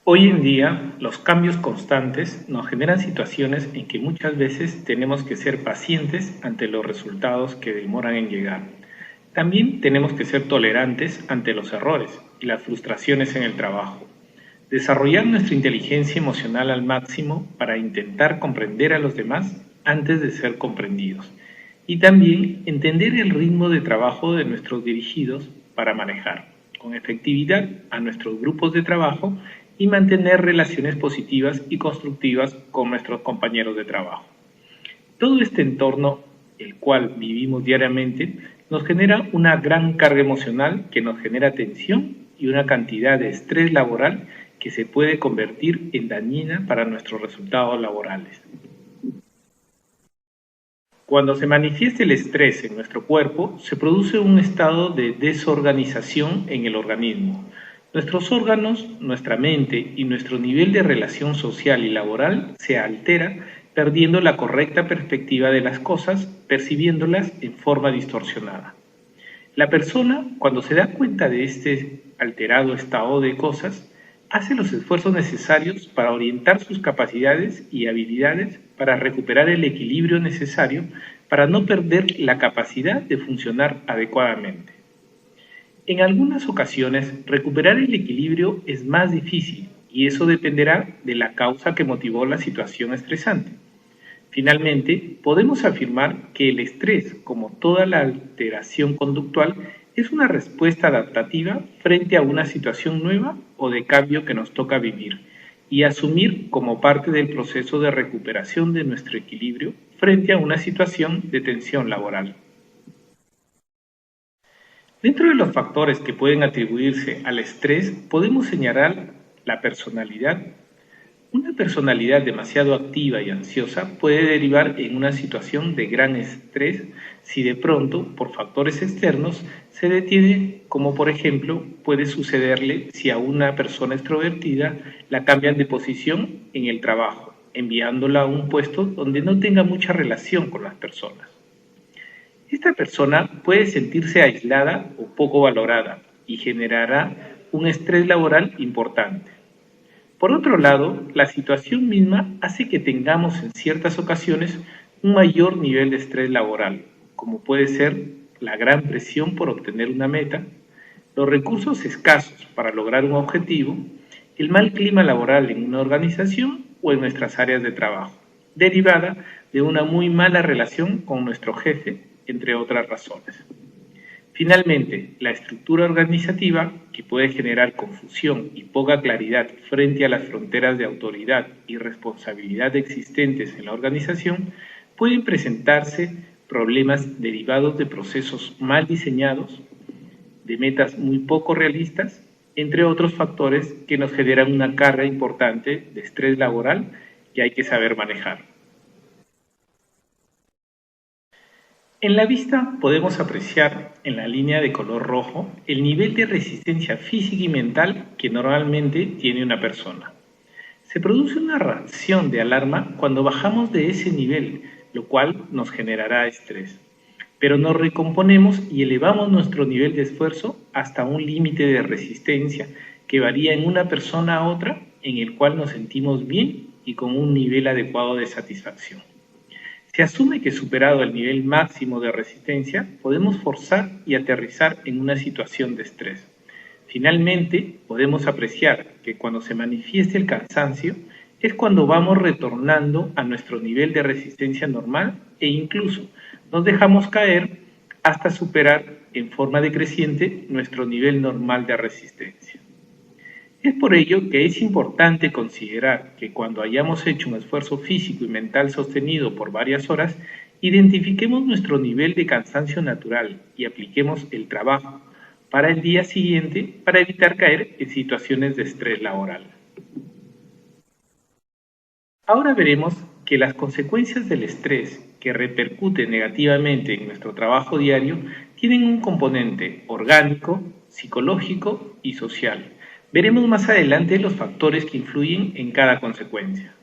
Hoy en día, los cambios constantes nos generan situaciones en que muchas veces tenemos que ser pacientes ante los resultados que demoran en llegar. También tenemos que ser tolerantes ante los errores y las frustraciones en el trabajo. Desarrollar nuestra inteligencia emocional al máximo para intentar comprender a los demás antes de ser comprendidos. Y también entender el ritmo de trabajo de nuestros dirigidos para manejar con efectividad a nuestros grupos de trabajo y mantener relaciones positivas y constructivas con nuestros compañeros de trabajo. Todo este entorno, el cual vivimos diariamente, nos genera una gran carga emocional que nos genera tensión y una cantidad de estrés laboral que se puede convertir en dañina para nuestros resultados laborales. Cuando se manifiesta el estrés en nuestro cuerpo, se produce un estado de desorganización en el organismo. Nuestros órganos, nuestra mente y nuestro nivel de relación social y laboral se altera, perdiendo la correcta perspectiva de las cosas, percibiéndolas en forma distorsionada. La persona, cuando se da cuenta de este alterado estado de cosas, hace los esfuerzos necesarios para orientar sus capacidades y habilidades para recuperar el equilibrio necesario para no perder la capacidad de funcionar adecuadamente. En algunas ocasiones, recuperar el equilibrio es más difícil y eso dependerá de la causa que motivó la situación estresante. Finalmente, podemos afirmar que el estrés, como toda la alteración conductual, es una respuesta adaptativa frente a una situación nueva o de cambio que nos toca vivir y asumir como parte del proceso de recuperación de nuestro equilibrio frente a una situación de tensión laboral. Dentro de los factores que pueden atribuirse al estrés, podemos señalar la personalidad. Una personalidad demasiado activa y ansiosa puede derivar en una situación de gran estrés si de pronto, por factores externos, se detiene, como por ejemplo puede sucederle si a una persona extrovertida la cambian de posición en el trabajo, enviándola a un puesto donde no tenga mucha relación con las personas. Esta persona puede sentirse aislada o poco valorada y generará un estrés laboral importante. Por otro lado, la situación misma hace que tengamos en ciertas ocasiones un mayor nivel de estrés laboral, como puede ser la gran presión por obtener una meta, los recursos escasos para lograr un objetivo, el mal clima laboral en una organización o en nuestras áreas de trabajo, derivada de una muy mala relación con nuestro jefe, entre otras razones. Finalmente, la estructura organizativa, que puede generar confusión y poca claridad frente a las fronteras de autoridad y responsabilidad existentes en la organización, pueden presentarse problemas derivados de procesos mal diseñados, de metas muy poco realistas, entre otros factores que nos generan una carga importante de estrés laboral que hay que saber manejar. En la vista podemos apreciar en la línea de color rojo el nivel de resistencia física y mental que normalmente tiene una persona. Se produce una reacción de alarma cuando bajamos de ese nivel, lo cual nos generará estrés. Pero nos recomponemos y elevamos nuestro nivel de esfuerzo hasta un límite de resistencia que varía en una persona a otra, en el cual nos sentimos bien y con un nivel adecuado de satisfacción. Se asume que superado el nivel máximo de resistencia, podemos forzar y aterrizar en una situación de estrés. Finalmente, podemos apreciar que cuando se manifiesta el cansancio, es cuando vamos retornando a nuestro nivel de resistencia normal e incluso nos dejamos caer hasta superar en forma decreciente nuestro nivel normal de resistencia. Es por ello que es importante considerar que cuando hayamos hecho un esfuerzo físico y mental sostenido por varias horas, identifiquemos nuestro nivel de cansancio natural y apliquemos el trabajo para el día siguiente para evitar caer en situaciones de estrés laboral. Ahora veremos que las consecuencias del estrés que repercuten negativamente en nuestro trabajo diario tienen un componente orgánico, psicológico y social. Veremos más adelante los factores que influyen en cada consecuencia.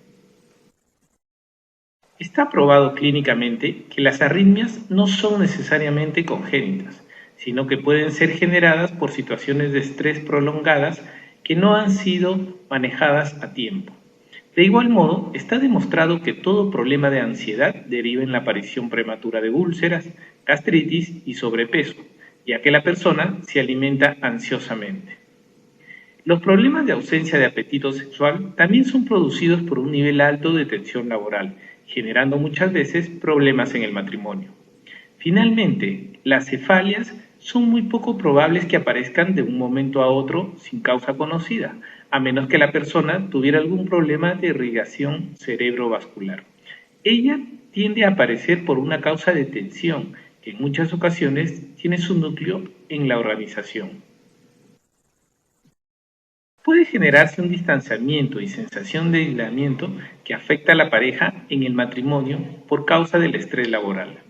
Está probado clínicamente que las arritmias no son necesariamente congénitas, sino que pueden ser generadas por situaciones de estrés prolongadas que no han sido manejadas a tiempo. De igual modo, está demostrado que todo problema de ansiedad deriva en la aparición prematura de úlceras, gastritis y sobrepeso, ya que la persona se alimenta ansiosamente. Los problemas de ausencia de apetito sexual también son producidos por un nivel alto de tensión laboral, generando muchas veces problemas en el matrimonio. Finalmente, las cefalias son muy poco probables que aparezcan de un momento a otro sin causa conocida, a menos que la persona tuviera algún problema de irrigación cerebrovascular. Ella tiende a aparecer por una causa de tensión que en muchas ocasiones tiene su núcleo en la organización. Puede generarse un distanciamiento y sensación de aislamiento que afecta a la pareja en el matrimonio por causa del estrés laboral.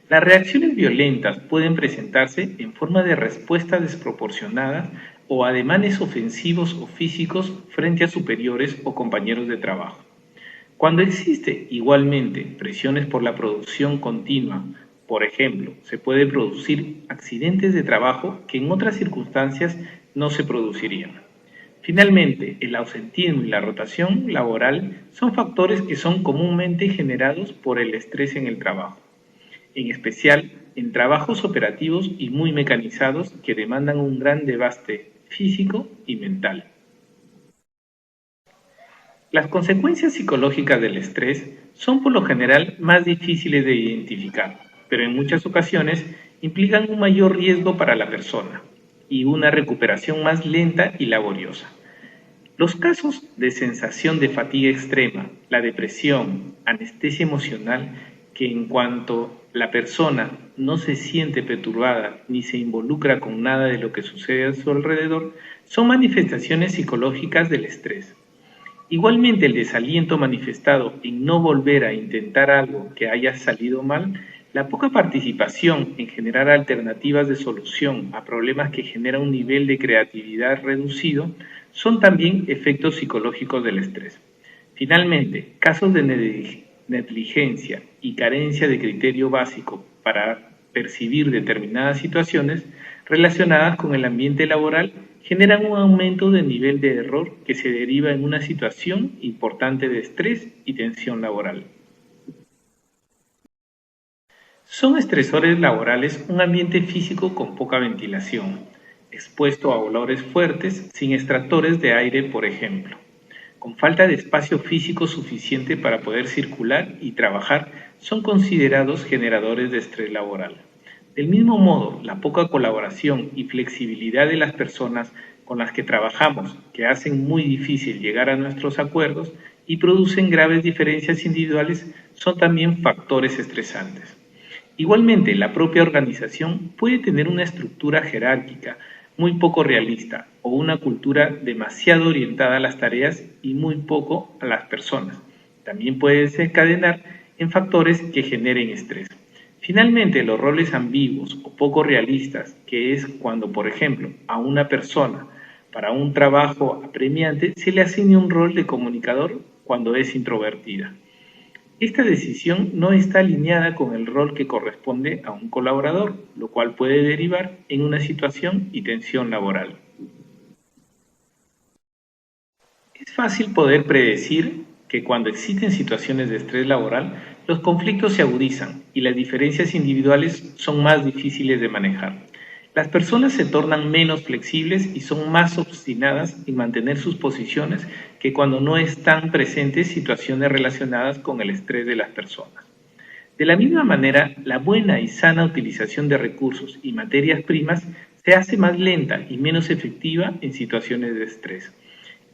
Las reacciones violentas pueden presentarse en forma de respuestas desproporcionadas o ademanes ofensivos o físicos frente a superiores o compañeros de trabajo. Cuando existe igualmente presiones por la producción continua, por ejemplo, se puede producir accidentes de trabajo que en otras circunstancias no se producirían. Finalmente, el ausentismo y la rotación laboral son factores que son comúnmente generados por el estrés en el trabajo, en especial en trabajos operativos y muy mecanizados que demandan un gran desgaste físico y mental. Las consecuencias psicológicas del estrés son por lo general más difíciles de identificar, pero en muchas ocasiones implican un mayor riesgo para la persona y una recuperación más lenta y laboriosa. Los casos de sensación de fatiga extrema, la depresión, anestesia emocional, que en cuanto la persona no se siente perturbada ni se involucra con nada de lo que sucede a su alrededor, son manifestaciones psicológicas del estrés. Igualmente, el desaliento manifestado en no volver a intentar algo que haya salido mal, la poca participación en generar alternativas de solución a problemas que generan un nivel de creatividad reducido, son también efectos psicológicos del estrés. Finalmente, casos de negligencia y carencia de criterio básico para percibir determinadas situaciones relacionadas con el ambiente laboral generan un aumento del nivel de error que se deriva en una situación importante de estrés y tensión laboral. Son estresores laborales un ambiente físico con poca ventilación, expuesto a olores fuertes, sin extractores de aire, por ejemplo, con falta de espacio físico suficiente para poder circular y trabajar, son considerados generadores de estrés laboral. Del mismo modo, la poca colaboración y flexibilidad de las personas con las que trabajamos, que hacen muy difícil llegar a nuestros acuerdos y producen graves diferencias individuales, son también factores estresantes. Igualmente, la propia organización puede tener una estructura jerárquica muy poco realista o una cultura demasiado orientada a las tareas y muy poco a las personas. También puede desencadenar en factores que generen estrés. Finalmente, los roles ambiguos o poco realistas, que es cuando, por ejemplo, a una persona para un trabajo apremiante se le asigna un rol de comunicador cuando es introvertida. Esta decisión no está alineada con el rol que corresponde a un colaborador, lo cual puede derivar en una situación y tensión laboral. Es fácil poder predecir que cuando existen situaciones de estrés laboral, los conflictos se agudizan y las diferencias individuales son más difíciles de manejar. Las personas se tornan menos flexibles y son más obstinadas en mantener sus posiciones que cuando no están presentes situaciones relacionadas con el estrés de las personas. De la misma manera, la buena y sana utilización de recursos y materias primas se hace más lenta y menos efectiva en situaciones de estrés.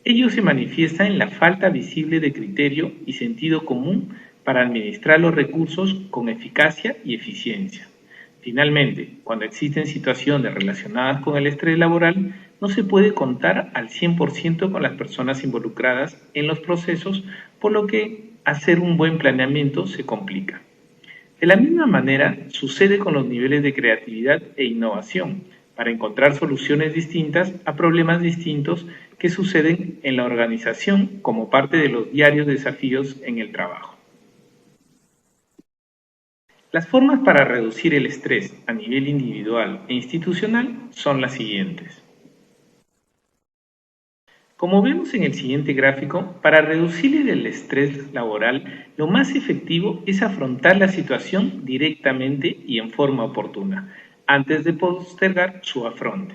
Ello se manifiesta en la falta visible de criterio y sentido común para administrar los recursos con eficacia y eficiencia. Finalmente, cuando existen situaciones relacionadas con el estrés laboral, no se puede contar al 100% con las personas involucradas en los procesos, por lo que hacer un buen planeamiento se complica. De la misma manera, sucede con los niveles de creatividad e innovación, para encontrar soluciones distintas a problemas distintos que suceden en la organización como parte de los diarios desafíos en el trabajo. Las formas para reducir el estrés a nivel individual e institucional son las siguientes. Como vemos en el siguiente gráfico, para reducir el estrés laboral, lo más efectivo es afrontar la situación directamente y en forma oportuna, antes de postergar su afronte.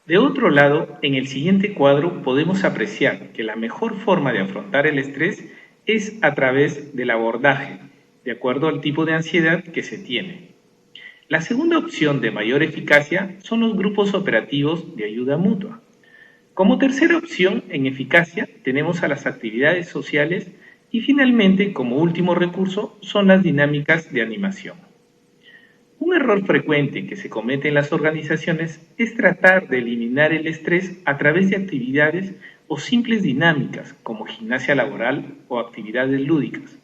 De otro lado, en el siguiente cuadro podemos apreciar que la mejor forma de afrontar el estrés es a través del abordaje, de acuerdo al tipo de ansiedad que se tiene. La segunda opción de mayor eficacia son los grupos operativos de ayuda mutua. Como tercera opción en eficacia tenemos a las actividades sociales y finalmente, como último recurso, son las dinámicas de animación. Un error frecuente que se comete en las organizaciones es tratar de eliminar el estrés a través de actividades o simples dinámicas como gimnasia laboral o actividades lúdicas.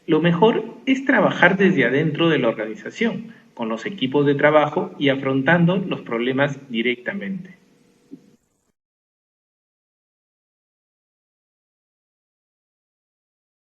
Lo mejor es trabajar desde adentro de la organización, con los equipos de trabajo y afrontando los problemas directamente.